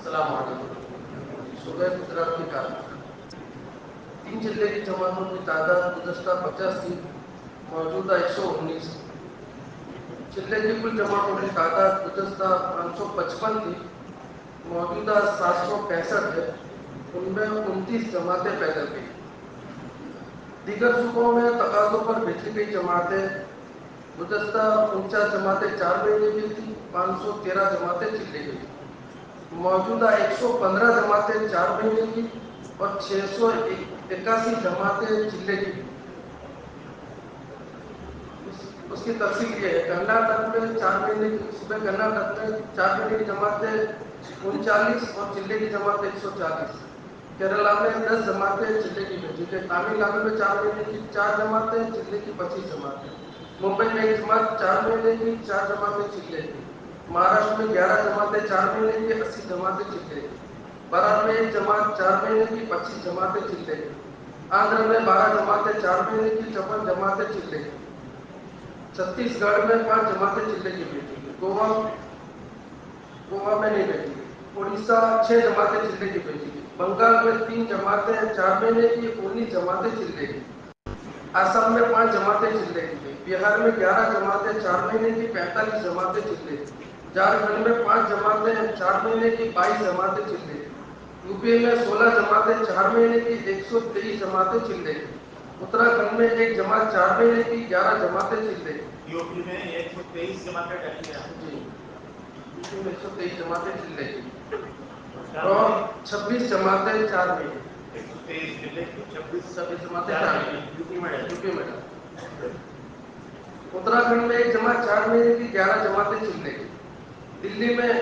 السلام علیکم. صوبہ گجرات کی کارکردگی 3 ضلع کی جماعتوں کی تعداد گزشتہ 50 تھی، موجودہ 119. ضلع کی کل جماعتوں کی تعداد گزشتہ 555 تھی، موجودہ 765 ہے. ان میں 29 جماعتیں پیدل گئی. دیگر صوبوں میں تقاضوں پر بھیجی گئی جماعتیں گزشتہ 49 جماعتیں 4 مہینے کی تھی، 513 جماعتیں چلے گئی. موجودہ 115 جماعتیں 4 مہینے کی اور 681 جماعتیں چلے کی. اس کی تفصیل یہ ہے: کرناٹک میں 4 مہینے کی صوبہ کرناٹک میں 4 مہینے کی جماعتیں 39 اور چلے کی جماعتیں 140. کیرلا میں 10 جماعتیں چلے کی بھیجی گئی. تامل ناڈو میں 4 مہینے کی 4 جماعتیں چلے کی 25 جماعتیں. ممبئی میں ایک جماعت 4 مہینے کی 4 جماعتیں چلے کی. مہاراشٹر میں 11 جماعتیں 4 مہینے کی 80 جماعتیں چلے کی. بہار میں ایک جماعت 4 مہینے کی 25 جماعتیں چلے کی. آندھرا میں 12 جماعتیں 4 مہینے کی 54 جماعتیں چلے کی. چھتیس گڑھ میں 5 جماعتیں چلے کی بھیجی گئی. گوا میں نہیں بھیجی گئی. اڑیسہ 6 جماعتیں چلے کی بھیجی گئی. بنگال میں 3 جماعتیں 4 مہینے کی 19 جماعتیں چلے کی. آسام میں 5 جماعتیں چلے کی. بہار میں 11 جماعتیں 4 مہینے کی 45 جماعتیں چلے کی. جھارکھنڈ میں 5 جماعتیں 4 مہینے کی 22 جماعتیں چلے کی. یو پی میں 16 جماعتیں 4 مہینے کی 123 جماعتیں چلے کی. اتراکھنڈ میں ایک جماعت 4 مہینے کی 11 جماعتیں چلے کی. یو پی میں 123 جماعتیں ڈلی ہیں. جی، یو پی میں 123 جماعتیں چلے کی اور 26 جماعتیں 4 مہینے. 123 ضلع کی 26 26 جماعتیں 4 مہینے یو پی میں یو پی میں. اتراکھنڈ میں ایک جماعت 4 مہینے کی 11 جماعتیں چلے کی. دلی میں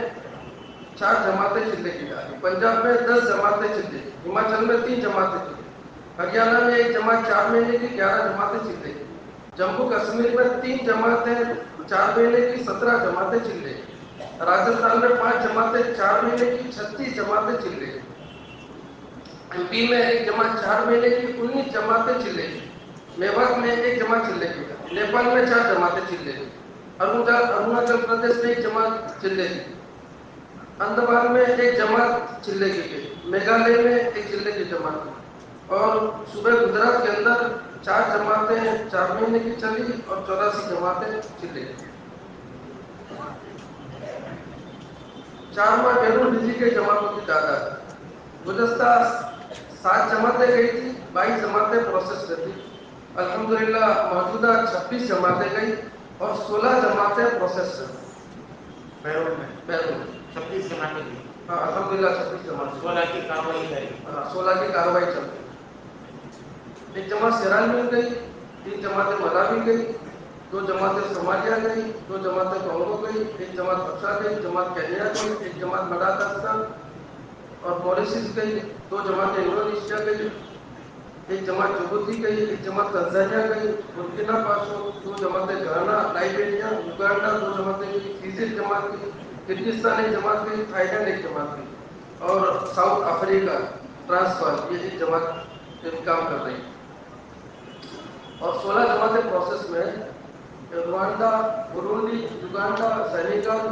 4 جماعتیں چلے کی جا رہی. پنجاب میں 10 جماعتیں چلے کی. ہماچل میں 3 جماعتیں چلے کی. ہریانہ میں ایک جماعت 4 مہینے کی 11 جماعتیں چلے کی. جموں کشمیر میں 3 جماعتیں 4 مہینے کی 17 جماعتیں چلے کی. راجستھان میں 5 جماعتیں 4 مہینے کی 36 جماعتیں چلے کی. ایم پی میں ایک جماعت 4 مہینے کی 19 جماعتیں چلے کی. میوات میں ایک جماعت چلے کی. نیپال میں 4 جماعتیں چلے کی. اروناچل پردیش میں ایک جماعت چلے کی. اندمان میں ایک جماعت چلے کی گئی. میگھالیہ میں ایک چلے کی جماعت. اور صوبہ گجرات کے اندر 4 جماعتیں 4 مہینے کی چلی اور 84 جماعتیں چلے کی. 4 ماہ بیرون بھیجی گئی جماعتوں کی تعداد گزشتہ 7 جماعتیں گئی تھی، 22 جماعتیں پروسیس میں تھی. الحمدللہ موجودہ 26 جماعتیں گئی اور 16 جماعتیں پروسیس میں. بیرون میں بیرون 26 جماعتیں تھی. ہاں الحمدللہ 26 جماعتیں. 16 کی کارروائی جاری. 16 کی کارروائی چل رہی. ایک جماعت سیرال میں گئی، 3 جماعتیں ملاوی گئی، 2 جماعتیں صومالیہ گئی، 2 جماعتیں کانگو گئی، 1 جماعت بکسا گئی، جماعت کینیا گئی، 1 جماعت مڈغاسکر اور موریشس گئی، 2 جماعتیں انڈونیشیا گئی، 1 جماعت جبوتی گئی، 1 جماعت تنزانیہ گئی، برکینا فاسو، 2 جماعتیں گھانا، لائبیریا، یوگانڈا 2 جماعتیں گئی، فیجی جماعت گئی، کرغزستان 1 جماعت گئی، تھائی لینڈ 1 جماعت گئی اور ساؤتھ افریقہ ٹرانسفر یہ 1 جماعت پہ کام کر رہی ہے. اور 16 جماعتیں پروسیس میں ہیں. روانڈا، برونڈی، یوگانڈا، سینیگال،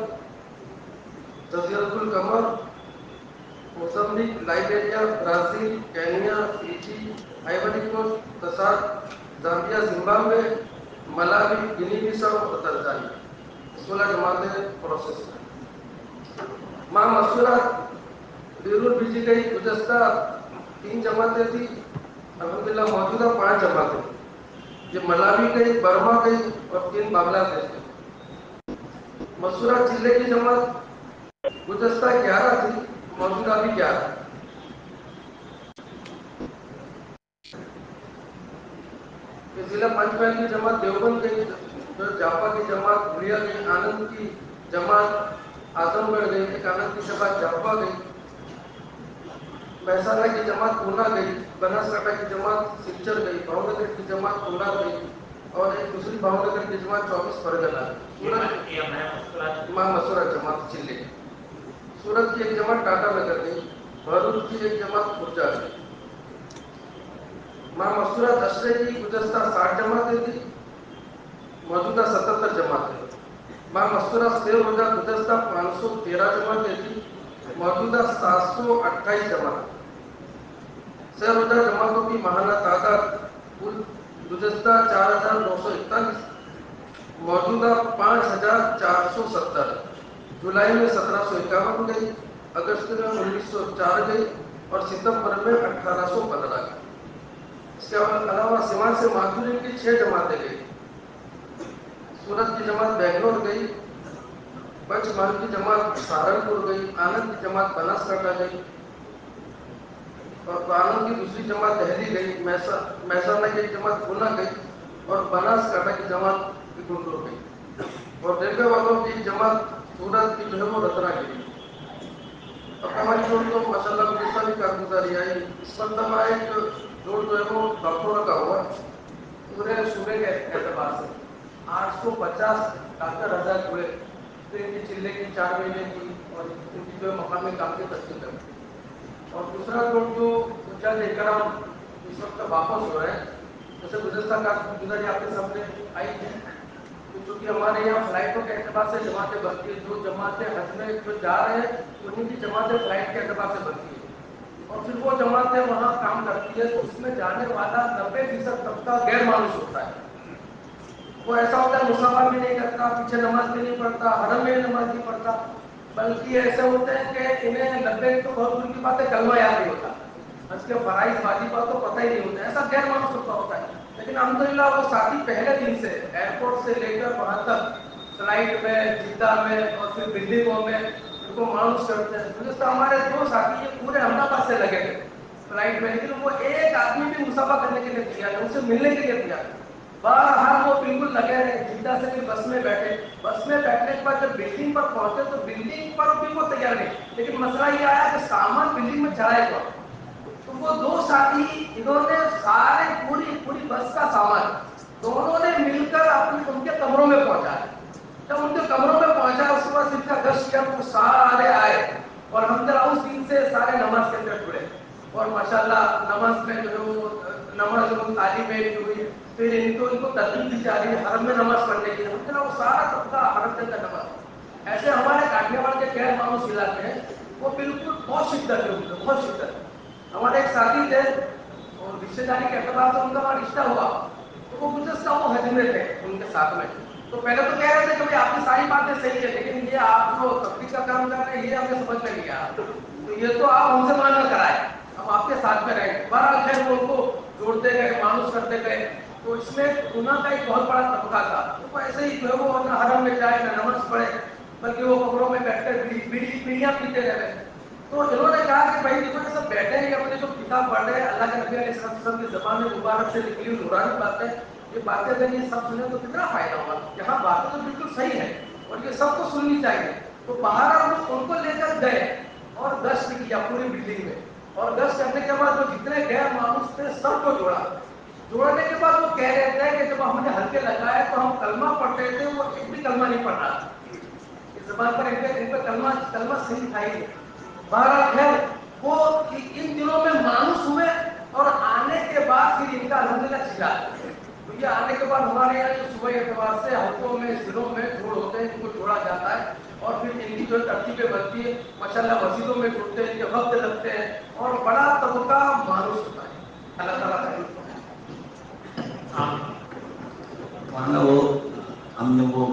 جزیرۃ القمر، Mozambique, Liberia, Brazil, Kenya, Fiji, Ivory Coast, تساد، Zambia, Zimbabwe, Malawi, Guinea Bissau اور تنزانیہ. 16 جماعتیں پروسیس میں. ماہ مسورات بیرون بھیجی گئی گزشتہ 3 جماعتیں تھی، الحمدللہ موجودہ 5 جماعتیں. یہ ملاوی گئی، برما گئی اور 3 بنگلہ دیش گئی. مسورات ضلع کی جماعت گزشتہ 11 تھی، موجودہ بھی 11. ضلع پنچمہل کی جماعت دیوبند گئی، جاپا کی جماعت گڑیا گئی، آنند کی جماعت اعظم گڑھ گئی، ایک آنند کی جماعت جاپا گئی، مہسانہ کی جماعت پونا گئی، بناسکانٹا کی جماعت سلچر گئی، بھاؤ نگر کی جماعت پونا گئی اور ایک دوسری بھاؤ نگر کی جماعت 24 پرگنہ گئی. ماہ مسورات جماعت چلے گئی. سورت کی ایک جماعت ٹاٹا نگر گئی، بھرود کی ایک جماعت خرجہ گئی. ماہ مسورات اشرے کی گزشتہ 60 جماعتیں تھی، موجودہ 77 جماعتیں. ماہ مسورات سیو روزہ گزشتہ 513 جماعتیں تھی، मौजूदा 728 जमात। सह रोजा जमातों की माहाना तादाद कुल गुज़श्ता 4941, मौजूदा 5470। जुलाई में 1751 गई, अगस्त में 1904 गई और सितंबर में 1815 गई। इसके अलावा सिवान से माथुरी की 6 जमातें गई। सूरत की जमात बेंगलोर गई, पंचमहल की जमात सहारनपुर गई, आनंद की जमात बनासकांठा गई और आनंद की दूसरी जमात दिल्ली गई, महसाना की जमात पूना गई और बनासकांठा की जमात गुंटूर गई और रेलवे वालों की जमात सूरत की जो है वो रत्नागिरी। अब हमारी जोड़ तो माशाल्लाह गुस्सा भी कारगुजारी आई। इस पर एक जोड़ जो है वो डॉक्टरों का हुआ पूरे सूबे के एतबार से 850 डॉक्टर हजार हुए। तो इनकी चिल्ले की 4 महीने की और इनकी जो मकामी काम की तस्वीर है। और दूसरा जोड़ जो जज इकराम इस वक्त वापस हो रहे हैं, जैसे गुज़श्ता कारगुजारी आपके सामने आई है। क्योंकि हमारे यहाँ फ्लाइटों के एतबार से जमातें बनती है। जो जमातें हज में जो जा रहे हैं उन्हीं की जमातें फ्लाइट के एतबार से बनती है और फिर वो जमातें वहाँ काम करती है। तो उसमें जाने वाला 90% तबका गैर मानूस होता है। वो ऐसा होता है मुसाफा भी नहीं करता, पीछे नमाज भी नहीं पढ़ता, हरम में नमाज नहीं पढ़ता, बल्कि ऐसे होते हैं कि इन्हें 90 तो बहुत दूर की बात है कलमा याद नहीं होता, उसके फराइज वाजिबात तो पता ही नहीं होता। ऐसा गैर मानूस होता है। लेकिन अल्हम्दुलिल्लाह वो साथी पहले दिन से एयरपोर्ट से लेकर वहाँ तक फ्लाइट में, जिद्दा में और फिर बिल्डिंगों में उनको मानूस करते हैं। तो हमारे 2 साथी ये पूरे अहमदाबाद से लगे थे फ्लाइट में, लेकिन वो एक आदमी भी मुसाफा करने के लिए तैयार है, उनसे मिलने के लिए तैयार है। बहरहाल वो बिल्कुल लगे रहे। जिद्दा से भी बस में बैठे, बस में बैठने के बाद जब बिल्डिंग पर पहुंचे तो बिल्डिंग पर भी वो तैयार नहीं। लेकिन मसला ये आया कि सामान बिल्डिंग में चढ़ाए कौन। तो वो 2 साथी इन्होंने सारे पूरी बस का सामान दोनों ने मिलकर अपने उनके कमरों में पहुंचाया। जब उनके कमरों में पहुंचा उसके बाद इनका गश्त किया तो सारे आए और अल्हम्दुलिल्लाह उस दिन से सारे नमाज के अंदर जुड़े और माशाल्लाह नमाज में जो है वो नमाज और तालीमें हुई। फिर इनको तरतीब दी जा रही है हरम में नमाज पढ़ने की। अल्हम्दुलिल्लाह वो सारा तबका हरम के अंदर नमाज। ऐसे हमारे काठियावाड़ के गैर मानूस इलाके हैं, वो बिल्कुल बहुत शिद्दत है, उनमें बहुत शिद्दत। हमारे एक साथी थे और रिश्तेदारी के एतबार से उनका वहाँ रिश्ता हुआ तो वो गुज़श्ता वो हज में थे उनके साथ में। तो पहले तो कह रहे थे कि भाई आपकी सारी बातें सही है, लेकिन ये आप जो तबलीग का काम कर रहे हैं ये हमें समझ में नहीं आया, तो ये तो आप हमसे माना कराए, हम आपके साथ में रहेंगे। बहरहाल खैर वो उनको जोड़ते गए, मानूस करते गए। तो इसमें गुनाह का एक बहुत बड़ा तबका था। तो ऐसे ही जो है वो न हरम में जाए न नमाज पढ़े, बल्कि वो कब्रों में बैठकर बीड़ियाँ पीते रहे। तो इन्होंने कहा कि भाई देखो ये सब बैठे हैं अपने जो किताब पढ़ रहे हैं, अल्लाह के नबी अलैहिस्सलाम की ज़बान मुबारक से निकली नूरानी बातें, ये बातें अगर ये सब सुने तो कितना फायदा होगा। यहाँ बातें तो बिल्कुल सही है और ये सबको सुननी चाहिए। तो बाहर हम उनको लेकर गए और गश्त किया पूरी बिल्डिंग में और गश्त करने के बाद जो जितने गैर मानूस थे सबको जोड़ा। जोड़ने के बाद वो कह रहे थे कि जब हमने हल्के लगाए तो हम कलमा पढ़ रहे थे, वो एक भी कलमा नहीं पढ़ रहा था। इस जबान पर इन पर कलमा सही था ही। बहरहाल खैर वो इन दिनों में मानूस हुए और आने के बाद फिर इनका अल्हम्दुलिल्लाह छिला। तो ये आने के बाद हमारे यहाँ जो सुबह एतबार से हल्कों में जिलों में जोड़ होते हैं, इनको जोड़ा जाता है और फिर इनकी जो तरतीबें बनती है माशाल्लाह मस्जिदों में जुड़ते हैं, इनके वक्त लगते हैं और बड़ा तबका मानूस होता है। अल्लाह ताला खैर वहाँ वो हम लोग वो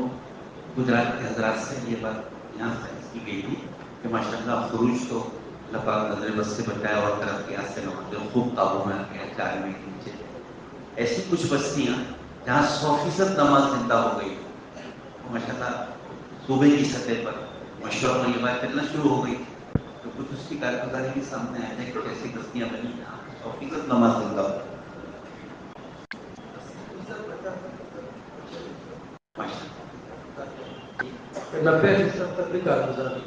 गुजरात के हजरात से ये बात यहाँ से की गई थी कि माशाल्लाह खुरूज तो अल्लाह पाक नजर बस से बचाया और तरक्यात से लोगों खूब काबू में आ गया 4 महीने के नीचे। ऐसी कुछ बस्तियाँ जहाँ 100% नमाज जिंदा हो गई तो माशाल्लाह सूबे की सतह पर मशहूर में ये बात चलना शुरू हो गई। तो कुछ उसकी कारगुजारी भी सामने आया है कि ऐसी बस्तियाँ बनी जहाँ 100% नमाज जिंदा हो। नब्बे तक भी कारगुजारी